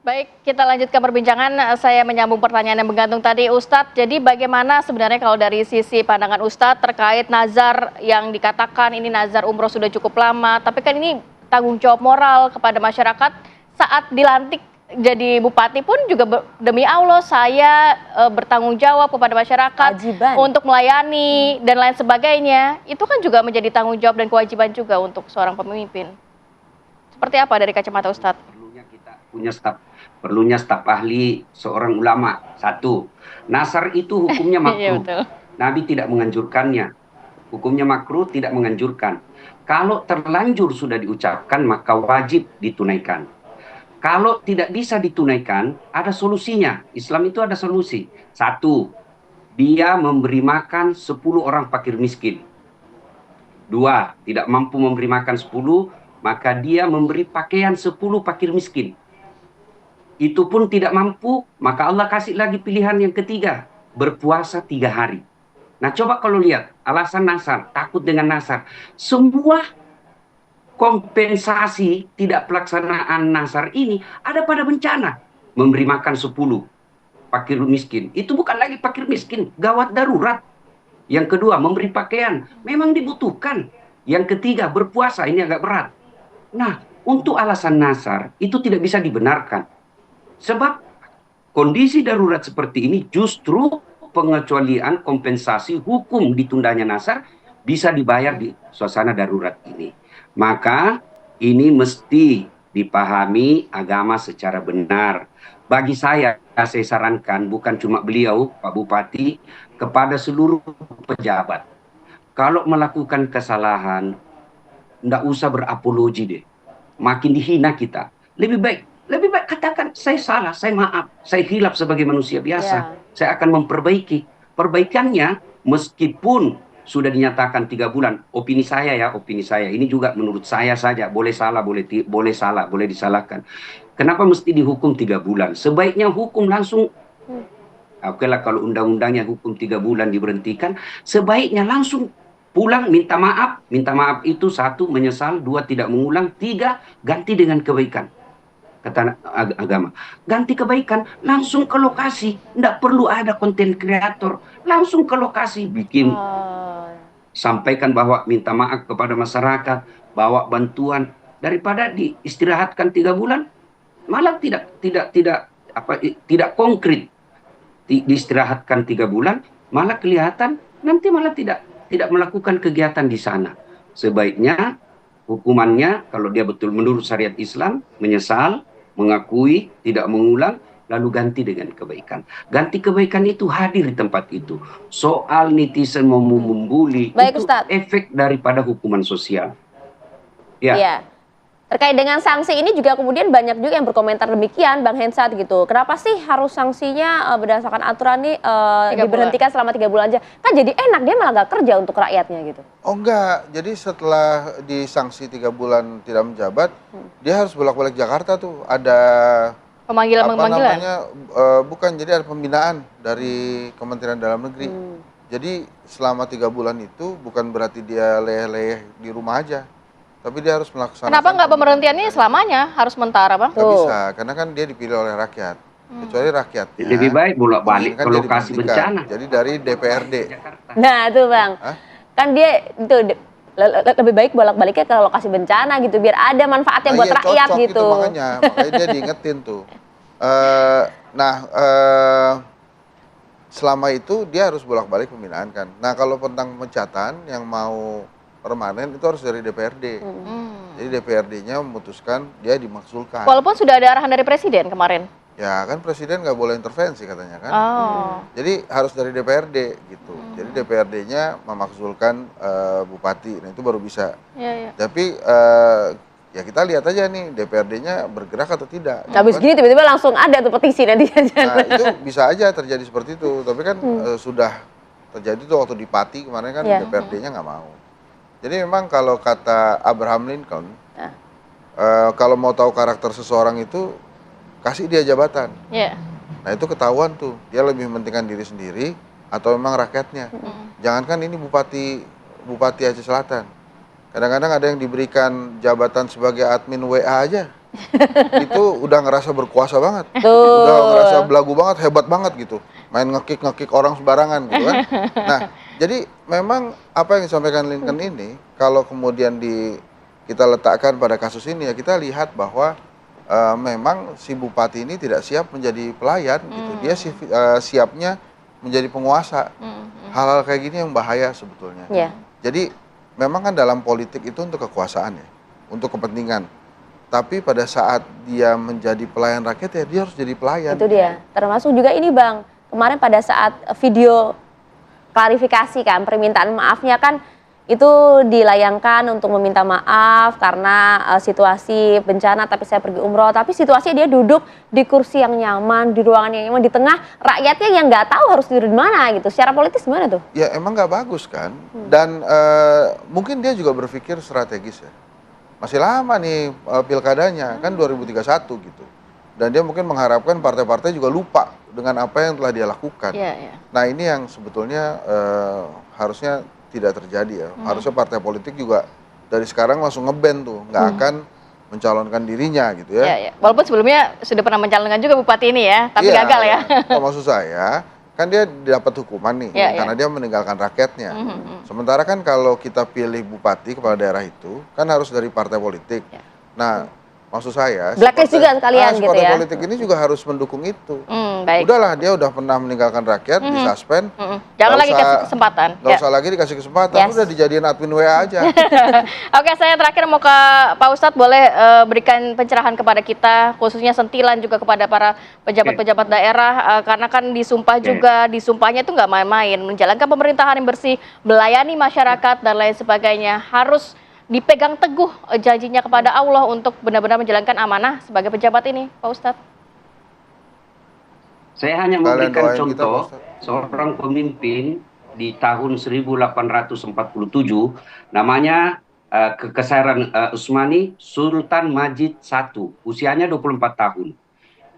Baik, kita lanjutkan perbincangan. Saya menyambung pertanyaan yang menggantung tadi, Ustadz. Jadi bagaimana sebenarnya kalau dari sisi pandangan Ustadz terkait nazar yang dikatakan ini nazar umroh sudah cukup lama, tapi kan ini tanggung jawab moral kepada masyarakat saat dilantik jadi bupati pun juga demi Allah saya bertanggung jawab kepada masyarakat Kewajiban. untuk melayani dan lain sebagainya. Itu kan juga menjadi tanggung jawab dan kewajiban juga untuk seorang pemimpin. Seperti apa dari kacamata Ustadz? Perlunya kita punya staf ahli seorang ulama. Satu, nazar itu hukumnya Iya makruh. betul. Nabi tidak menganjurkannya. Hukumnya makruh, tidak menganjurkan. Kalau terlanjur sudah diucapkan, maka wajib ditunaikan. Kalau tidak bisa ditunaikan, ada solusinya. Islam itu ada solusi. Satu, dia memberi makan 10 orang fakir miskin. Dua, tidak mampu memberi makan 10, maka dia memberi pakaian 10 fakir miskin. Itu pun tidak mampu, maka Allah kasih lagi pilihan yang ketiga, berpuasa 3 hari. Nah coba kalau lihat, alasan nazar, takut dengan nazar. Semua kompensasi tidak pelaksanaan nazar ini ada pada bencana. Memberi makan 10 fakir miskin. Itu bukan lagi fakir miskin, gawat darurat. Yang kedua, memberi pakaian. Memang dibutuhkan. Yang ketiga, berpuasa. Ini agak berat. Nah, untuk alasan nazar, itu tidak bisa dibenarkan. Sebab kondisi darurat seperti ini justru pengecualian kompensasi hukum ditundanya nazar bisa dibayar di suasana darurat ini. Maka ini mesti dipahami agama secara benar. Bagi saya sarankan bukan cuma beliau, Pak Bupati, kepada seluruh pejabat. Kalau melakukan kesalahan, nggak usah berapologi deh. Makin dihina kita. Lebih baik katakan, saya salah, saya maaf, saya hilaf sebagai manusia biasa. Saya akan memperbaiki. Perbaikannya, meskipun sudah dinyatakan 3 bulan, opini saya. Ini juga menurut saya saja, boleh salah, boleh disalahkan. Kenapa mesti dihukum 3 bulan? Sebaiknya hukum langsung. Oke lah, kalau undang-undangnya hukum 3 bulan diberhentikan, sebaiknya langsung pulang minta maaf. Minta maaf itu 1, menyesal, 2, tidak mengulang, 3, ganti dengan kebaikan. Kata agama, ganti kebaikan, langsung ke lokasi, nggak perlu ada konten kreator, langsung ke lokasi, bikin, sampaikan bahwa minta maaf kepada masyarakat, bawa bantuan, daripada diistirahatkan 3 bulan, malah tidak konkret, diistirahatkan 3 bulan, malah kelihatan nanti malah tidak melakukan kegiatan di sana. Sebaiknya hukumannya kalau dia betul menurut syariat Islam, menyesal, mengakui, tidak mengulang, lalu ganti dengan kebaikan. Ganti kebaikan itu hadir di tempat itu. Soal netizen mau membuli, Baik, itu Ustadz. efek daripada hukuman sosial. Ya. Iya. Terkait dengan sanksi ini juga kemudian banyak juga yang berkomentar demikian, Bang Hensat gitu. Kenapa sih harus sanksinya berdasarkan aturan nih diberhentikan selama 3 bulan aja? Kan jadi enak, dia malah nggak kerja untuk rakyatnya gitu. Oh enggak, jadi setelah disanksi 3 bulan tidak menjabat, dia harus bolak-balik Jakarta tuh. Ada Pemanggilan. bukan, jadi ada pembinaan dari Kementerian Dalam Negeri. Jadi selama 3 bulan itu bukan berarti dia leyeh-leyeh di rumah aja, tapi dia harus melaksanakan. Kenapa nggak pemberhentiannya selamanya harus sementara, Bang? Nggak bisa, karena kan dia dipilih oleh rakyat. Kecuali rakyatnya. Lebih baik bolak-balik kan ke dia lokasi diberhentikan. bencana. Jadi dari DPRD. Nah itu Bang, kan dia itu lebih baik bolak-baliknya ke lokasi bencana gitu, biar ada manfaatnya buat iya, rakyat cocok gitu. Itu makanya dia diingetin tuh. Selama itu dia harus bolak-balik pembinaan kan. Nah kalau tentang pemecatan yang mau permanen itu harus dari DPRD. Jadi DPRD-nya memutuskan dia dimaksulkan. Walaupun sudah ada arahan dari Presiden kemarin. Ya kan Presiden nggak boleh intervensi katanya kan. Jadi harus dari DPRD gitu. Jadi DPRD-nya memaksulkan bupati. Nah itu baru bisa. Tapi ya kita lihat aja nih DPRD-nya bergerak atau tidak. Habis gini tiba-tiba langsung ada tuh petisi nanti. Nah itu bisa aja terjadi seperti itu. Tapi kan sudah terjadi tuh waktu di Pati kemarin kan DPRD-nya nggak mau. Jadi memang kalau kata Abraham Lincoln, kalau mau tahu karakter seseorang itu kasih dia jabatan. Nah itu ketahuan tuh, dia lebih mementingkan diri sendiri atau memang rakyatnya. Jangankan ini Bupati Aceh Selatan. Kadang-kadang ada yang diberikan jabatan sebagai admin WA aja. itu udah ngerasa berkuasa banget. Tuh. Udah ngerasa belagu banget, hebat banget gitu. Main ngekik orang sembarangan gitu kan. Nah, jadi memang apa yang disampaikan Lincoln ini, kalau kemudian kita letakkan pada kasus ini ya, kita lihat bahwa memang si bupati ini tidak siap menjadi pelayan gitu. Dia siapnya menjadi penguasa. Hal-hal kayak gini yang bahaya sebetulnya. Yeah. Jadi memang kan dalam politik itu untuk kekuasaan ya, untuk kepentingan. Tapi pada saat dia menjadi pelayan rakyat ya dia harus jadi pelayan. Itu dia. Termasuk juga ini Bang, kemarin pada saat video klarifikasi kan, permintaan maafnya kan itu dilayangkan untuk meminta maaf karena situasi bencana, tapi saya pergi umroh, tapi situasinya dia duduk di kursi yang nyaman, di ruangan yang nyaman, di tengah rakyatnya yang nggak tahu harus tidur di mana gitu. Secara politis gimana tuh? Ya emang nggak bagus kan. Dan mungkin dia juga berpikir strategis ya. Masih lama nih pilkadanya, kan 2031 gitu. Dan dia mungkin mengharapkan partai-partai juga lupa dengan apa yang telah dia lakukan. Nah ini yang sebetulnya harusnya tidak terjadi ya. Harusnya partai politik juga dari sekarang langsung nge-ban tuh, nggak akan mencalonkan dirinya gitu ya. Walaupun sebelumnya sudah pernah mencalonkan juga bupati ini ya, tapi gagal ya. Maksud saya, kan dia dapat hukuman nih, karena dia meninggalkan rakyatnya. Sementara kan kalau kita pilih bupati kepala daerah itu, kan harus dari partai politik. Nah, maksud saya, blacklist juga sekalian gitu partai ya. politik ini juga harus mendukung itu. Baik. Udahlah, dia udah pernah meninggalkan rakyat, disuspend. Jangan lagi kasih kesempatan. Nggak usah lagi dikasih kesempatan, udah dijadiin admin WA aja. Oke, saya terakhir mau ke Pak Ustadz, boleh berikan pencerahan kepada kita, khususnya sentilan juga kepada para pejabat-pejabat daerah, karena kan disumpah juga, disumpahnya itu nggak main-main, menjalankan pemerintahan yang bersih, melayani masyarakat dan lain sebagainya, harus dipegang teguh janjinya kepada Allah untuk benar-benar menjalankan amanah sebagai pejabat ini, Pak Ustadz. Saya hanya memberikan contoh seorang pemimpin di tahun 1847, namanya Kekaisaran Utsmani Sultan Majid I, usianya 24 tahun.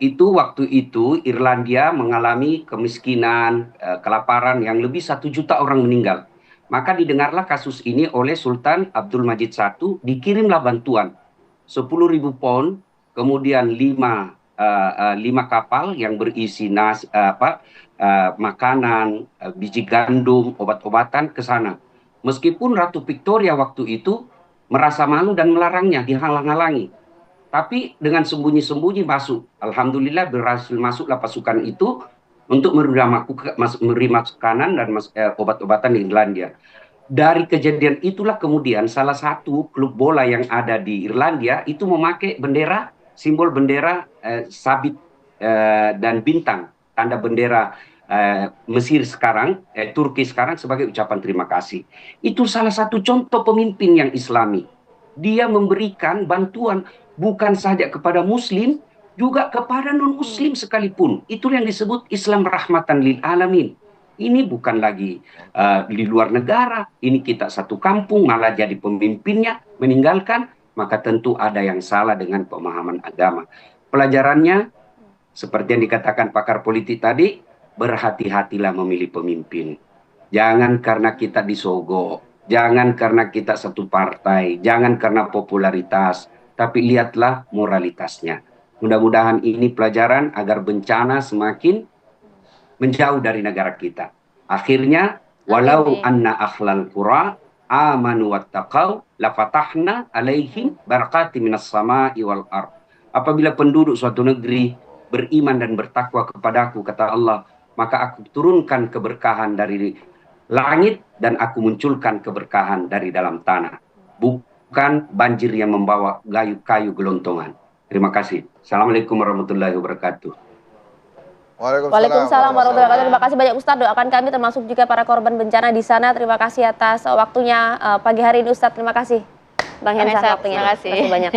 Waktu itu Irlandia mengalami kemiskinan, kelaparan yang lebih 1 juta orang meninggal. Maka didengarlah kasus ini oleh Sultan Abdul Majid I, dikirimlah bantuan 10.000 pound, kemudian 5 kapal yang berisi makanan, biji gandum, obat-obatan ke sana. Meskipun Ratu Victoria waktu itu merasa malu dan melarangnya, dihalang-halangi. Tapi dengan sembunyi-sembunyi masuk. Alhamdulillah berhasil masuklah pasukan itu untuk memberi makanan dan obat-obatan di Irlandia. Dari kejadian itulah kemudian salah satu klub bola yang ada di Irlandia itu memakai bendera, simbol bendera sabit dan bintang, tanda bendera Mesir sekarang, Turki sekarang sebagai ucapan terima kasih. Itu salah satu contoh pemimpin yang Islami. Dia memberikan bantuan bukan saja kepada Muslim, juga kepada non-Muslim sekalipun. Itu yang disebut Islam rahmatan lil alamin. Ini bukan lagi di luar negara, ini kita satu kampung, malah jadi pemimpinnya, meninggalkan, maka tentu ada yang salah dengan pemahaman agama. Pelajarannya, seperti yang dikatakan pakar politik tadi, berhati-hatilah memilih pemimpin. Jangan karena kita disogok, jangan karena kita satu partai, jangan karena popularitas, tapi lihatlah moralitasnya. Mudah-mudahan ini pelajaran agar bencana semakin menjauh dari negara kita. Akhirnya, walau anna akhlal qura amanu wattaqau lafatahna alaihim barakati minas sama'i wal ard. Apabila penduduk suatu negeri beriman dan bertakwa kepadaku, kata Allah, maka aku turunkan keberkahan dari langit dan aku munculkan keberkahan dari dalam tanah. Bukan banjir yang membawa kayu gelontongan. Terima kasih. Assalamualaikum warahmatullahi wabarakatuh. Waalaikumsalam warahmatullahi wabarakatuh. Terima kasih banyak Ustadz. Doakan kami termasuk juga para korban bencana di sana. Terima kasih atas waktunya pagi hari ini Ustadz. Terima kasih. Bang Hensa, waktunya. Terima kasih Terima kasih banyak.